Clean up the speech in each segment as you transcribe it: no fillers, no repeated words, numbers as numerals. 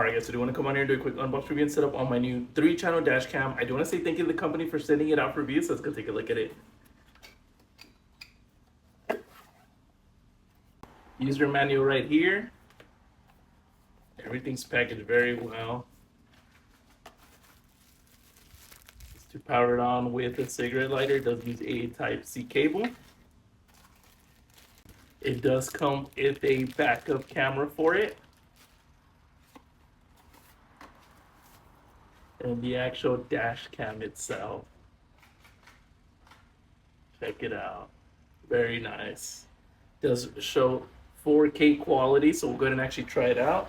Alright guys, so I do want to come on here and do a quick unbox review and set up on my new 3-channel dash cam. I do want to say thank you to the company for sending it out for review, so let's go take a look at it. User manual right here. Everything's packaged very well. It's to power it on with a cigarette lighter. It does use a Type-C cable. It does come with a backup camera for it. And the actual dash cam itself. Check it out. Very nice. Does show 4K quality, so we'll go ahead and actually try it out.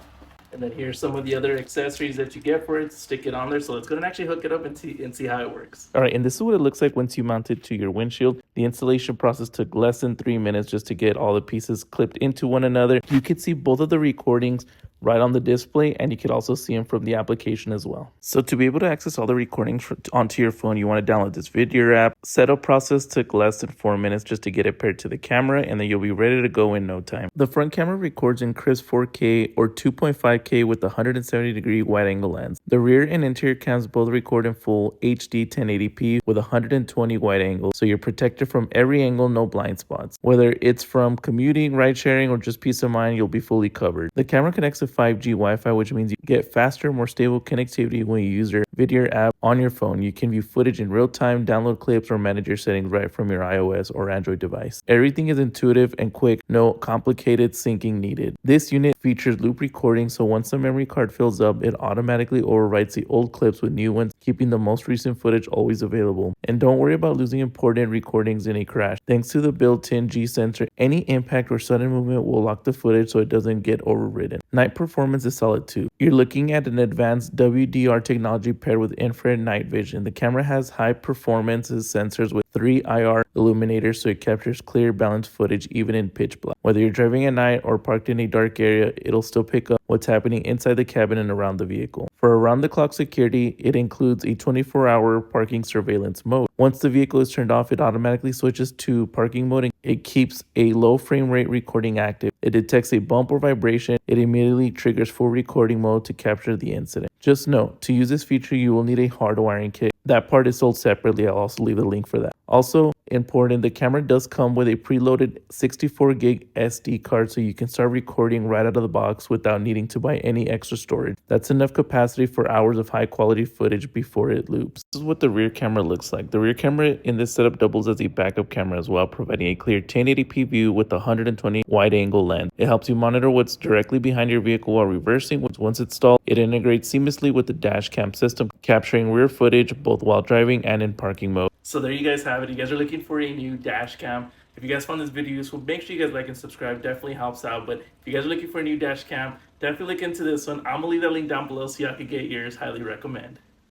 And then here's some of the other accessories that you get for it. Stick it on there. So let's go ahead and actually hook it up and see how it works. All right, and this is what it looks like once you mount it to your windshield. The installation process took less than 3 minutes just to get all the pieces clipped into one another. You can see both of the recordings right on the display, and you can also see them from the application as well. So to be able to access all the recordings onto your phone, you want to download this Viidure app. Setup process took less than 4 minutes just to get it paired to the camera, and then you'll be ready to go in no time. The front camera records in crisp 4K or 2.5K with a 170-degree wide-angle lens. The rear and interior cams both record in full HD 1080p with 120 wide angle, so you're protected from every angle, no blind spots. Whether it's from commuting, ride sharing, or just peace of mind, you'll be fully covered. The camera connects to 5G Wi-Fi, which means you get faster, more stable connectivity when you use your Viidure app on your phone. You can view footage in real time, download clips, or manage your settings right from your iOS or Android device. Everything is intuitive and quick, no complicated syncing needed. This unit features loop recording, so once the memory card fills up, it automatically overwrites the old clips with new ones, keeping the most recent footage always available. And don't worry about losing important recordings in a crash. Thanks to the built-in G sensor, any impact or sudden movement will lock the footage so it doesn't get overridden. Night performance is solid too. You're looking at an advanced WDR technology paired with infrared night vision. The camera has high performance sensors with 3 IR illuminators, so it captures clear, balanced footage even in pitch black. Whether you're driving at night or parked in a dark area, it'll still pick up what's happening inside the cabin and around the vehicle. For around-the-clock security, it includes a 24-hour parking surveillance mode. Once the vehicle is turned off, it automatically switches to parking mode and it keeps a low frame rate recording active. It detects a bump or vibration. It immediately triggers full recording mode to capture the incident. Just note, to use this feature, you will need a hardwiring kit. That part is sold separately. I'll also leave a link for that. Also important, the camera does come with a preloaded 64 gig SD card, so you can start recording right out of the box without needing to buy any extra storage. That's enough capacity for hours of high quality footage before it loops. This is what the rear camera looks like. The rear camera in this setup doubles as a backup camera as well, providing a clear 1080p view with a 120 wide angle lens. It helps you monitor what's directly behind your vehicle while reversing. Once installed, it integrates seamlessly with the dash cam system, capturing rear footage both while driving and in parking mode. So there you guys have it. You guys are looking for a new dash cam. If you guys found this video useful, make sure you guys like and subscribe. Definitely helps out. But if you guys are looking for a new dash cam, definitely look into this one. I'm gonna leave that link down below so y'all can get yours. Highly recommend.